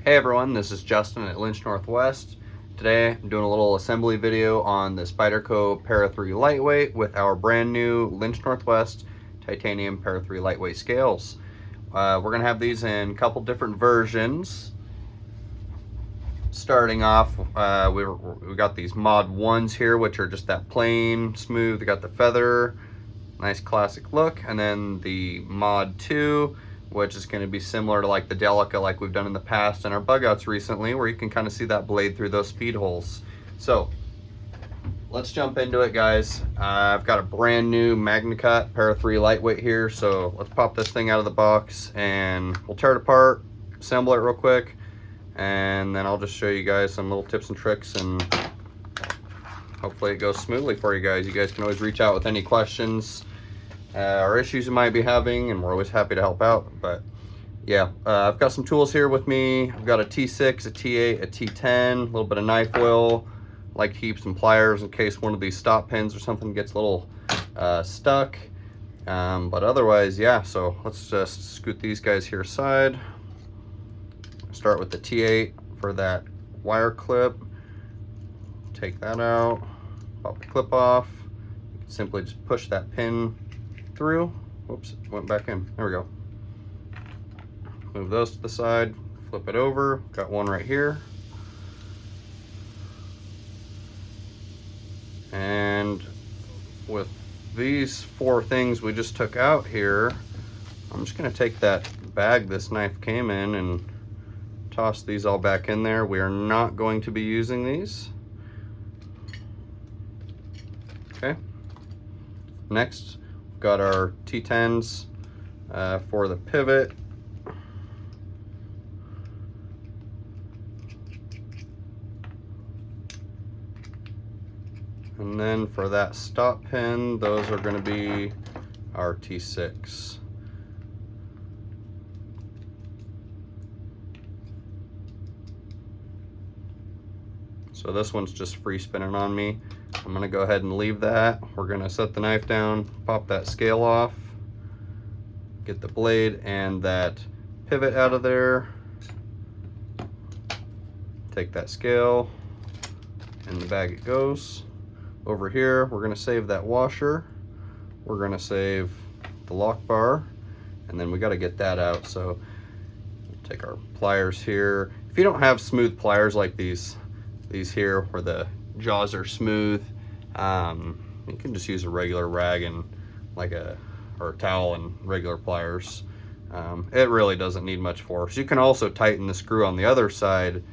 Hey everyone, this is Justin at Lynch Northwest. Today I'm doing a little assembly video on the Spyderco Para 3 Lightweight with our brand new Lynch Northwest titanium Para 3 Lightweight scales. We're going to have these in a couple different versions. Starting off, we got these Mod 1s here, which are just that plain, smooth, they got the feather, nice classic look, and then the Mod 2, which is going to be similar to like the Delica like we've done in the past and our bug outs recently, where you can kind of see that blade through those speed holes. So let's jump into it, guys. I've got a brand new MagnaCut Para 3 Lightweight here, so let's pop this thing out of the box and we'll tear it apart, assemble it real quick, and then I'll just show you guys some little tips and tricks, and hopefully it goes smoothly for you guys. You guys can always reach out with any questions or issues you might be having, and we're always happy to help out. But yeah, I've got some tools here with me. I've got a T6, a T8, a T10, a little bit of knife oil. I like to keep some pliers in case one of these stop pins or something gets a little stuck. But otherwise, yeah, so let's just scoot these guys here aside. Start with the T8 for that wire clip. Take that out, pop the clip off. You can simply just push that pin through. Whoops, it went back in. There we go. Move those to the side, flip it over. Got one right here. And with these four things we just took out here, I'm just gonna take that bag this knife came in and toss these all back in there. We are not going to be using these. Okay. Next, we've got our T10s for the pivot. And then for that stop pin, those are going to be our T6. So this one's just free spinning on me. I'm gonna go ahead and leave that. We're gonna set the knife down, pop that scale off, get the blade and that pivot out of there. Take that scale, in the bag it goes. Over here, we're gonna save that washer. We're gonna save the lock bar, and then we gotta get that out. So we'll take our pliers here. If you don't have smooth pliers like these here where the jaws are smooth, you can just use a regular rag and or a towel and regular pliers. It really doesn't need much force. You can also tighten the screw on the other side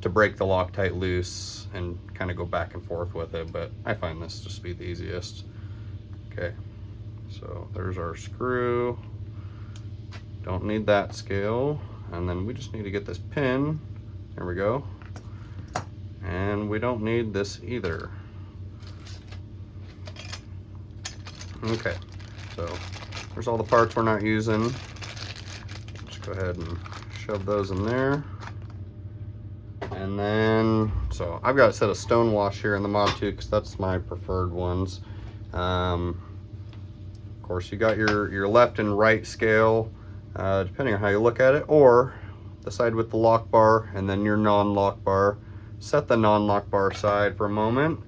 to break the Loctite loose and kind of go back and forth with it, but I find this just to be the easiest. Okay, so there's our screw. Don't need that scale, and then we just need to get this pin. There we go. And we don't need this either. Okay, so there's all the parts we're not using. Just go ahead and shove those in there. And then, so I've got a set of Stonewash here in the Mod 2 because that's my preferred ones. Of course, you got your left and right scale, depending on how you look at it, or the side with the lock bar and then your non-lock bar. Set the non-lock bar aside for a moment.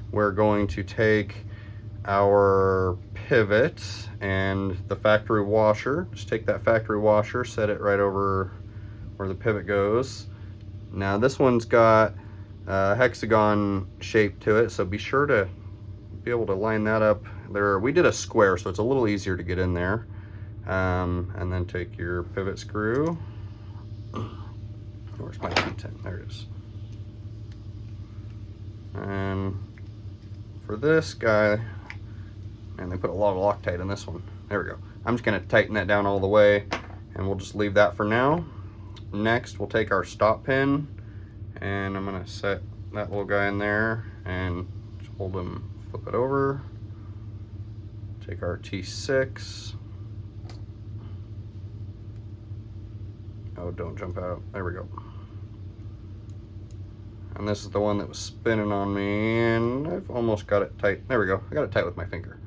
We're going to take our pivot and the factory washer. Just take that factory washer, set it right over where the pivot goes. Now this one's got a hexagon shape to it, so be sure to be able to line that up there. We did a square, so it's a little easier to get in there. And then take your pivot screw. Where's my T10? There it is. And for this guy, and they put a lot of Loctite in this one. There we go. I'm just gonna tighten that down all the way, and we'll just leave that for now. Next, we'll take our stop pin, and I'm gonna set that little guy in there and just hold him, flip it over. Take our T6. Oh, don't jump out. There we go. And this is the one that was spinning on me, and I've almost got it tight. There we go. I got it tight with my finger.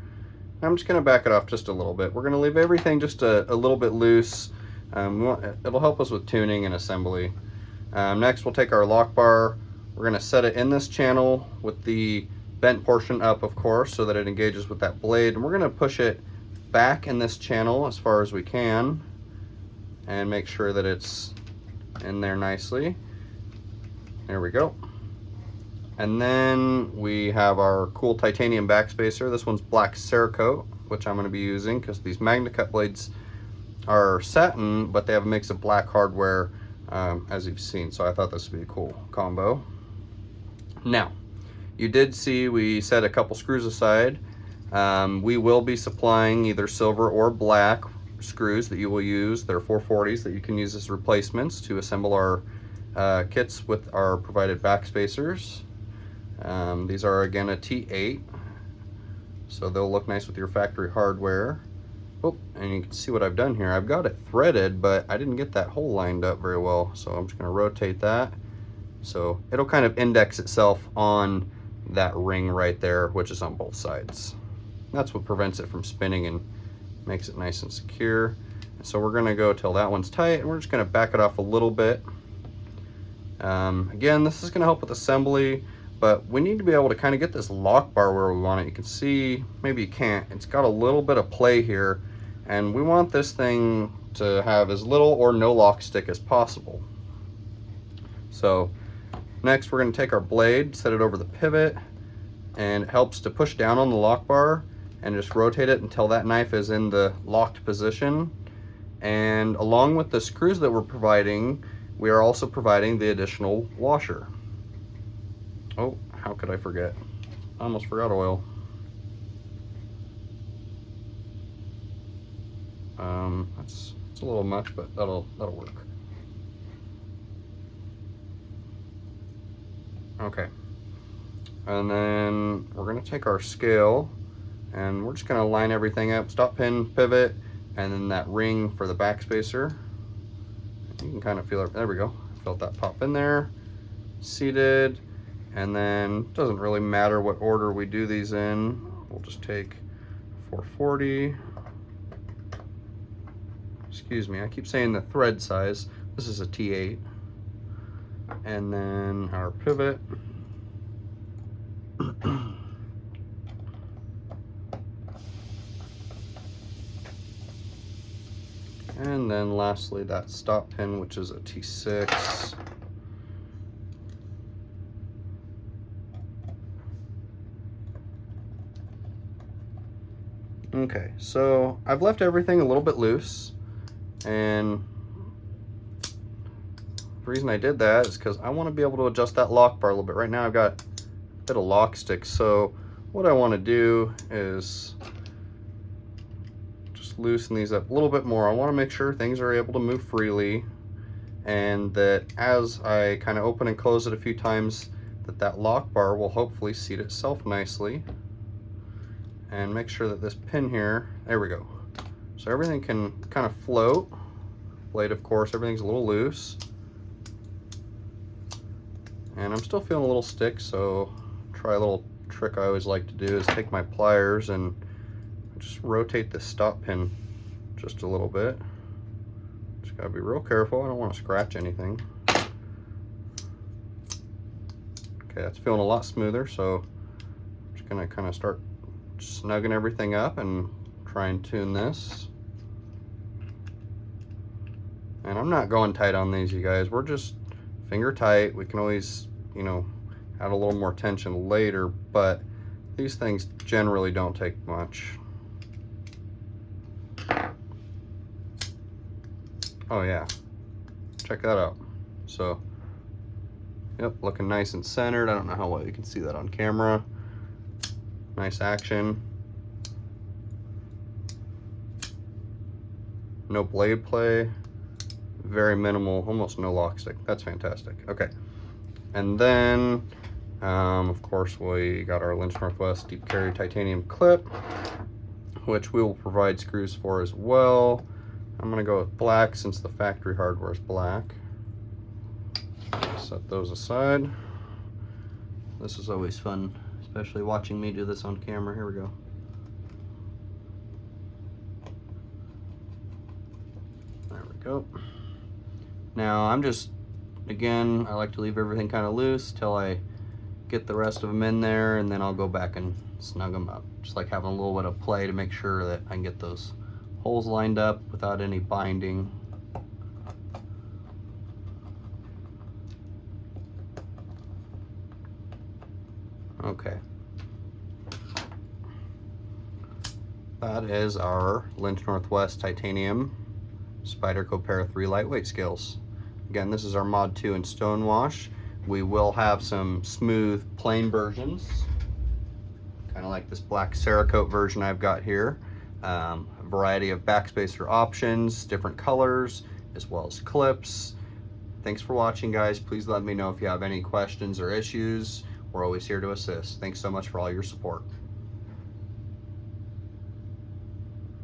I'm just gonna back it off just a little bit. We're gonna leave everything just a little bit loose. It'll help us with tuning and assembly. Next, we'll take our lock bar. We're going to set it in this channel with the bent portion up, of course, so that it engages with that blade. And we're going to push it back in this channel as far as we can and make sure that it's in there nicely. There we go. And then we have our cool titanium backspacer. This one's black Cerakote, which I'm going to be using because these MagnaCut blades are satin, but they have a mix of black hardware, as you've seen. So I thought this would be a cool combo. Now, you did see we set a couple screws aside. We will be supplying either silver or black screws that you will use. They're 440s that you can use as replacements to assemble our kits with our provided backspacers. These are again a T8, so they'll look nice with your factory hardware. Oh, and you can see what I've done here. I've got it threaded, but I didn't get that hole lined up very well, so I'm just going to rotate that. So it'll kind of index itself on that ring right there, which is on both sides. That's what prevents it from spinning and makes it nice and secure. And so we're going to go till that one's tight, and we're just going to back it off a little bit. Again, this is going to help with assembly, but we need to be able to kind of get this lock bar where we want it. You can see, maybe you can't, it's got a little bit of play here, and we want this thing to have as little or no lock stick as possible. So next we're going to take our blade, set it over the pivot, and it helps to push down on the lock bar and just rotate it until that knife is in the locked position. And along with the screws that we're providing, we are also providing the additional washer. Oh, how could I forget? I almost forgot oil. It's a little much, but that'll work. Okay. And then we're going to take our scale and we're just going to line everything up. Stop pin, pivot, and then that ring for the backspacer. You can kind of feel it. There we go. Felt that pop in there. Seated. And then it doesn't really matter what order we do these in. We'll just take 440. Excuse me, I keep saying the thread size. This is a T8. And then our pivot. And then lastly, that stop pin, which is a T6. Okay, so I've left everything a little bit loose, and the reason I did that is because I want to be able to adjust that lock bar a little bit. Right now I've got a bit of lock stick, so what I want to do is just loosen these up a little bit more. I want to make sure things are able to move freely, and that as I kind of open and close it a few times, that lock bar will hopefully seat itself nicely. And make sure that this pin here, there we go. So everything can kind of float. Blade, of course, everything's a little loose. And I'm still feeling a little stick, so try a little trick I always like to do is take my pliers and just rotate this stop pin just a little bit. Just gotta be real careful, I don't want to scratch anything. Okay, that's feeling a lot smoother, so I'm just gonna kind of start snugging everything up and try and tune this. And I'm not going tight on these, you guys. We're just finger tight. We can always, you know, add a little more tension later, but these things generally don't take much. Oh yeah, check that out. So, yep, looking nice and centered. I don't know how well you can see that on camera. Nice action. No blade play. Very minimal, almost no lock stick. That's fantastic. Okay. And then, of course, we got our Lynch Northwest deep carry titanium clip, which we will provide screws for as well. I'm gonna go with black since the factory hardware is black. Set those aside. This is always fun, especially watching me do this on camera. Here we go. There we go. Now I'm just, again, I like to leave everything kind of loose till I get the rest of them in there, and then I'll go back and snug them up. Just like having a little bit of play to make sure that I can get those holes lined up without any binding. Okay. That is our Lynch Northwest Titanium Spyderco Pair 3 lightweight scales. Again, this is our Mod 2 in Stonewash. We will have some smooth plain versions, kind of like this black Cerakote version I've got here. A variety of backspacer options, different colors, as well as clips. Thanks for watching, guys. Please let me know if you have any questions or issues. We're always here to assist. Thanks so much for all your support.